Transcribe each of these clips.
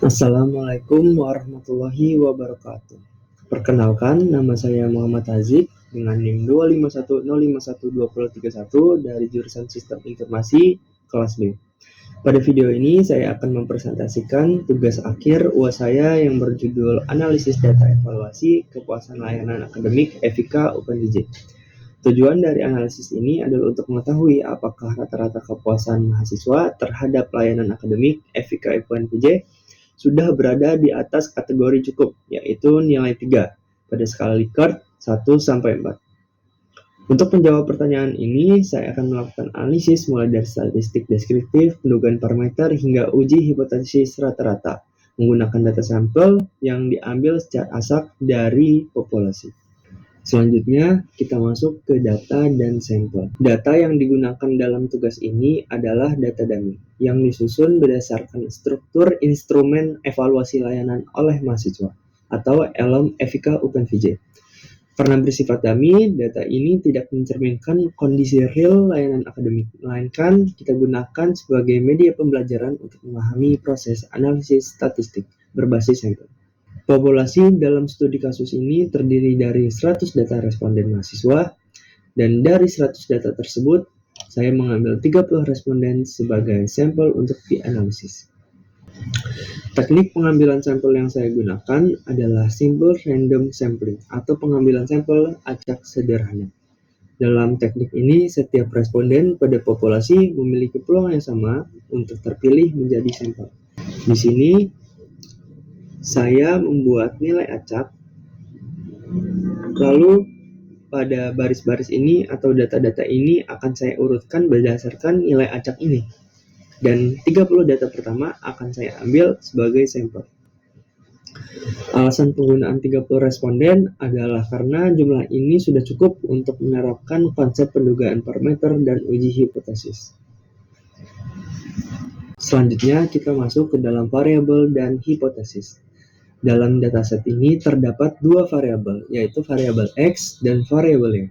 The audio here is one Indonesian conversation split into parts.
Assalamualaikum warahmatullahi wabarakatuh. Perkenalkan, nama saya Muhammad Hazik dengan NIM 251051231 dari jurusan Sistem Informasi kelas B. Pada video ini saya akan mempresentasikan tugas akhir UAS saya yang berjudul Analisis Data Evaluasi Kepuasan Layanan Akademik EVIKA UPNDJ. Tujuan dari analisis ini adalah untuk mengetahui apakah rata-rata kepuasan mahasiswa terhadap layanan akademik EVIKA UPNDJ sudah berada di atas kategori cukup, yaitu nilai 3 pada skala Likert 1-4. Untuk menjawab pertanyaan ini, saya akan melakukan analisis mulai dari statistik deskriptif, pendugaan parameter, hingga uji hipotesis rata-rata menggunakan data sampel yang diambil secara asak dari populasi. Selanjutnya, kita masuk ke data dan sampel. Data yang digunakan dalam tugas ini adalah data dummy, yang disusun berdasarkan struktur instrumen evaluasi layanan oleh mahasiswa, atau ELM EVIKA UPNVJ. Karena bersifat dummy, data ini tidak mencerminkan kondisi real layanan akademik, melainkan kita gunakan sebagai media pembelajaran untuk memahami proses analisis statistik berbasis sampel. Populasi dalam studi kasus ini terdiri dari 100 data responden mahasiswa, dan dari 100 data tersebut, saya mengambil 30 responden sebagai sampel untuk dianalisis. Teknik pengambilan sampel yang saya gunakan adalah simple random sampling atau pengambilan sampel acak sederhana. Dalam teknik ini, setiap responden pada populasi memiliki peluang yang sama untuk terpilih menjadi sampel. Di sini, saya membuat nilai acak, lalu pada baris-baris ini atau data-data ini akan saya urutkan berdasarkan nilai acak ini. Dan 30 data pertama akan saya ambil sebagai sampel. Alasan penggunaan 30 responden adalah karena jumlah ini sudah cukup untuk menerapkan konsep pendugaan parameter dan uji hipotesis. Selanjutnya kita masuk ke dalam variabel dan hipotesis. Dalam dataset ini terdapat dua variabel, yaitu variabel X dan variabel Y.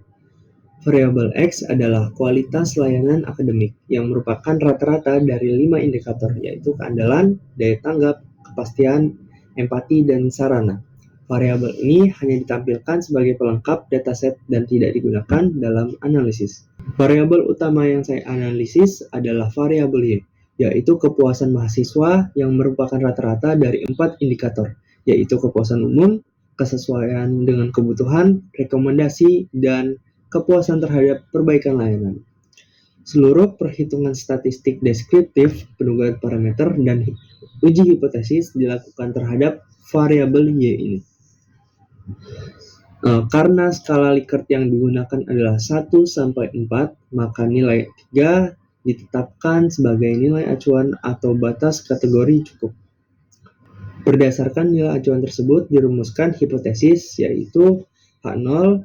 Variabel X adalah kualitas layanan akademik yang merupakan rata-rata dari 5 indikator, yaitu keandalan, daya tanggap, kepastian, empati, dan sarana. Variabel ini hanya ditampilkan sebagai pelengkap dataset dan tidak digunakan dalam analisis. Variabel utama yang saya analisis adalah variabel Y, yaitu kepuasan mahasiswa yang merupakan rata-rata dari 4 indikator, yaitu kepuasan umum, kesesuaian dengan kebutuhan, rekomendasi, dan kepuasan terhadap perbaikan layanan. Seluruh perhitungan statistik deskriptif, pendugaan parameter, dan uji hipotesis dilakukan terhadap variabel Y ini. Karena skala Likert yang digunakan adalah 1-4, maka nilai 3 ditetapkan sebagai nilai acuan atau batas kategori cukup. Berdasarkan nilai acuan tersebut dirumuskan hipotesis, yaitu H0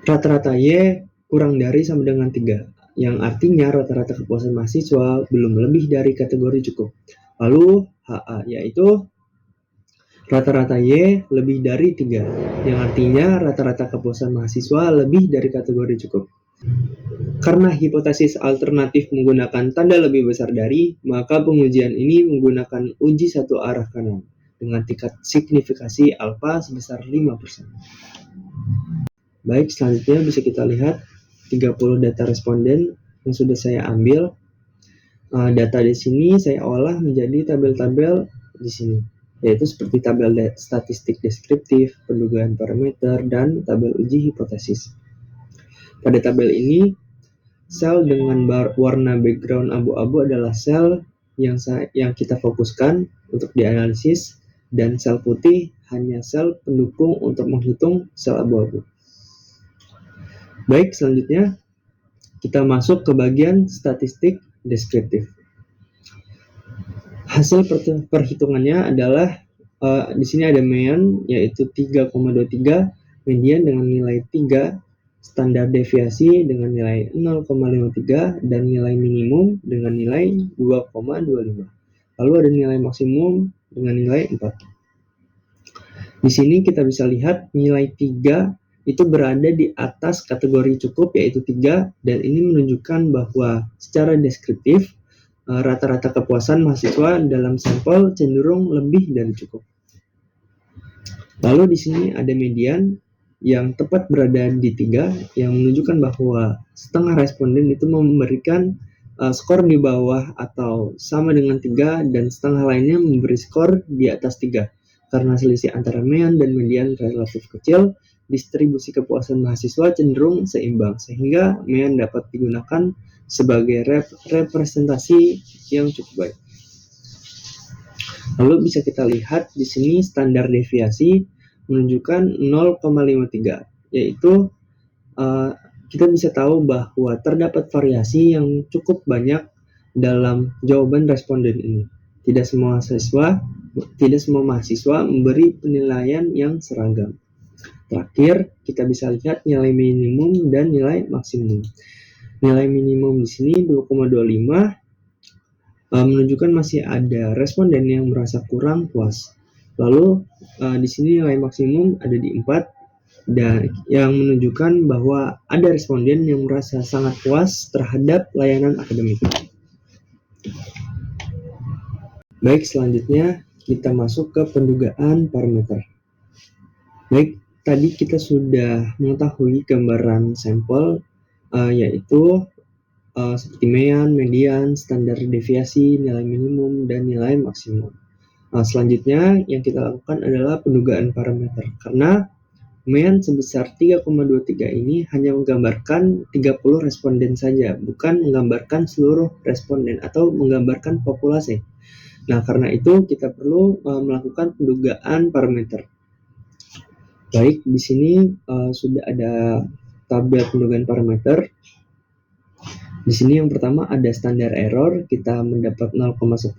rata-rata Y kurang dari sama dengan 3, yang artinya rata-rata kepuasan mahasiswa belum lebih dari kategori cukup. Lalu HA, yaitu rata-rata Y lebih dari 3, yang artinya rata-rata kepuasan mahasiswa lebih dari kategori cukup. Karena hipotesis alternatif menggunakan tanda lebih besar dari, maka pengujian ini menggunakan uji satu arah kanan dengan tingkat signifikasi alfa sebesar 5%. Baik, selanjutnya bisa kita lihat 30 data responden yang sudah saya ambil. Data di sini saya olah menjadi tabel-tabel di sini, yaitu seperti tabel statistik deskriptif, pendugaan parameter, dan tabel uji hipotesis. Pada tabel ini, sel dengan warna background abu-abu adalah sel yang kita fokuskan untuk dianalisis, dan sel putih hanya sel pendukung untuk menghitung sel abu-abu. Baik, selanjutnya kita masuk ke bagian statistik deskriptif. Hasil perhitungannya adalah di sini ada mean yaitu 3,23, median dengan nilai 3, standar deviasi dengan nilai 0,53, dan nilai minimum dengan nilai 2,25. Lalu ada nilai maksimum dengan nilai 4. Di sini kita bisa lihat nilai 3 itu berada di atas kategori cukup, yaitu 3, dan ini menunjukkan bahwa secara deskriptif rata-rata kepuasan mahasiswa dalam sampel cenderung lebih dari cukup. Lalu di sini ada median yang tepat berada di 3, yang menunjukkan bahwa setengah responden itu memberikan skor di bawah atau sama dengan 3, dan setengah lainnya memberi skor di atas 3. Karena selisih antara mean dan median relatif kecil, distribusi kepuasan mahasiswa cenderung seimbang, sehingga mean dapat digunakan sebagai representasi yang cukup baik. Lalu bisa kita lihat di sini standar deviasi menunjukkan 0,53, yaitu kita bisa tahu bahwa terdapat variasi yang cukup banyak dalam jawaban responden ini. Tidak semua mahasiswa memberi penilaian yang seragam. Terakhir, kita bisa lihat nilai minimum dan nilai maksimum. Nilai minimum di sini 2,25 menunjukkan masih ada responden yang merasa kurang puas. Lalu di sini nilai maksimum ada di 4, dan yang menunjukkan bahwa ada responden yang merasa sangat puas terhadap layanan akademik. Baik, selanjutnya kita masuk ke pendugaan parameter. Baik, tadi kita sudah mengetahui gambaran sampel, yaitu seperti mean, median, standar deviasi, nilai minimum, dan nilai maksimum. Selanjutnya yang kita lakukan adalah pendugaan parameter, karena mean sebesar 3,23 ini hanya menggambarkan 30 responden saja, bukan menggambarkan seluruh responden atau menggambarkan populasi. Nah, karena itu kita perlu melakukan pendugaan parameter. Baik, di sini sudah ada tabel pendugaan parameter. Di sini yang pertama ada standar error, kita mendapat 0,10,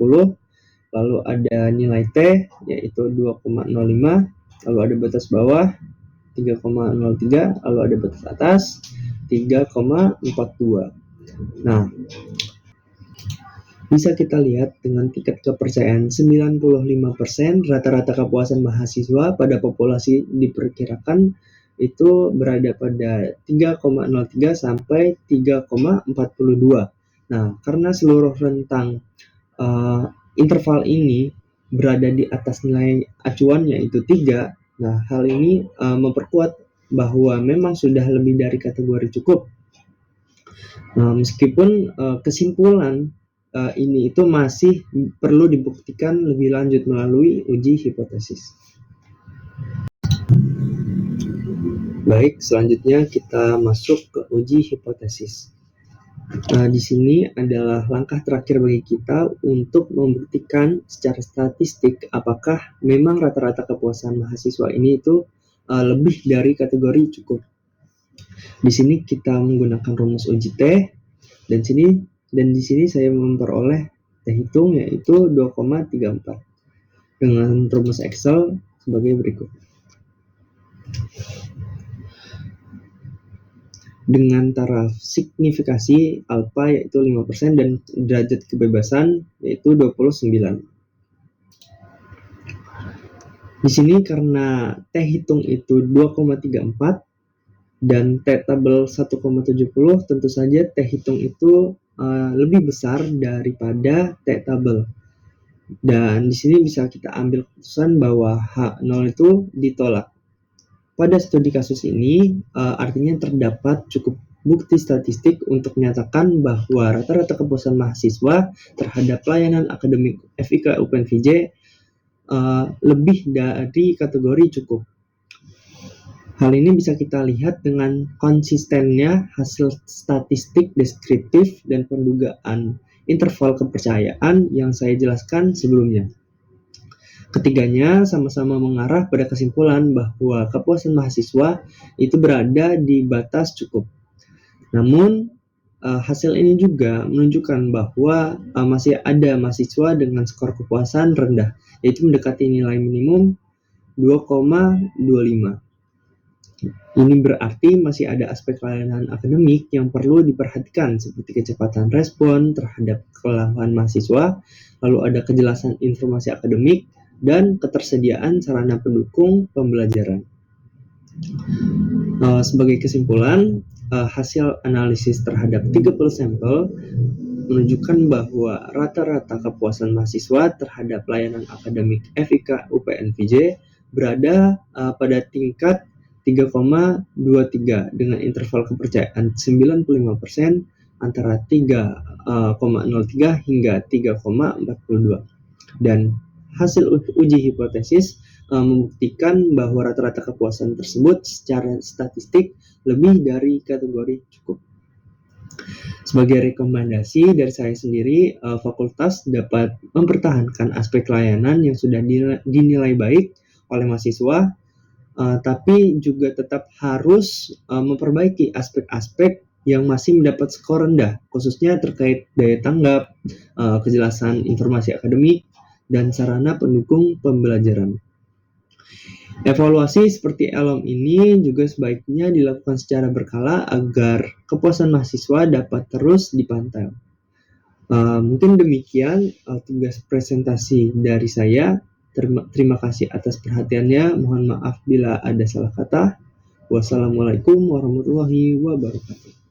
lalu ada nilai T yaitu 2,05, lalu ada batas bawah 3,03, lalu ada batas atas 3,42. Nah, bisa kita lihat dengan tingkat kepercayaan 95%, rata-rata kepuasan mahasiswa pada populasi diperkirakan itu berada pada 3,03 sampai 3,42. Nah, karena seluruh rentang interval ini berada di atas nilai acuan yaitu 3, nah hal ini memperkuat bahwa memang sudah lebih dari kategori cukup. Nah, meskipun kesimpulan ini itu masih perlu dibuktikan lebih lanjut melalui uji hipotesis. Baik, selanjutnya kita masuk ke uji hipotesis. Di sini adalah langkah terakhir bagi kita untuk membuktikan secara statistik apakah memang rata-rata kepuasan mahasiswa ini itu lebih dari kategori cukup. Di sini kita menggunakan rumus uji T, dan di sini saya memperoleh T hitung yaitu 2,34 dengan rumus Excel sebagai berikut. Dengan taraf signifikasi alfa yaitu 5% dan derajat kebebasan yaitu 29. Di sini karena T hitung itu 2,34 dan T tabel 1,70, tentu saja T hitung itu lebih besar daripada T tabel. Dan di sini bisa kita ambil keputusan bahwa H0 itu ditolak. Pada studi kasus ini, artinya terdapat cukup bukti statistik untuk menyatakan bahwa rata-rata kepuasan mahasiswa terhadap layanan akademik FIK UPN-VJ lebih dari kategori cukup. Hal ini bisa kita lihat dengan konsistennya hasil statistik deskriptif dan pendugaan interval kepercayaan yang saya jelaskan sebelumnya. Ketiganya sama-sama mengarah pada kesimpulan bahwa kepuasan mahasiswa itu berada di batas cukup. Namun, hasil ini juga menunjukkan bahwa masih ada mahasiswa dengan skor kepuasan rendah, yaitu mendekati nilai minimum 2,25. Ini berarti masih ada aspek layanan akademik yang perlu diperhatikan seperti kecepatan respon terhadap keluhan mahasiswa, lalu ada kejelasan informasi akademik, dan ketersediaan sarana pendukung pembelajaran. Sebagai kesimpulan, hasil analisis terhadap 30 sampel menunjukkan bahwa rata-rata kepuasan mahasiswa terhadap layanan akademik FIK UPN-VJ berada pada tingkat 3,23 dengan interval kepercayaan 95% antara 3,03 hingga 3,42. Dan hasil uji hipotesis membuktikan bahwa rata-rata kepuasan tersebut secara statistik lebih dari kategori cukup. Sebagai rekomendasi dari saya sendiri, fakultas dapat mempertahankan aspek layanan yang sudah dinilai baik oleh mahasiswa, tapi juga tetap harus memperbaiki aspek-aspek yang masih mendapat skor rendah, khususnya terkait daya tanggap, kejelasan informasi akademik, dan sarana pendukung pembelajaran. Evaluasi seperti ELOM ini juga sebaiknya dilakukan secara berkala agar kepuasan mahasiswa dapat terus dipantau. Mungkin demikian tugas presentasi dari saya. Terima kasih atas perhatiannya. Mohon maaf bila ada salah kata. Wassalamualaikum warahmatullahi wabarakatuh.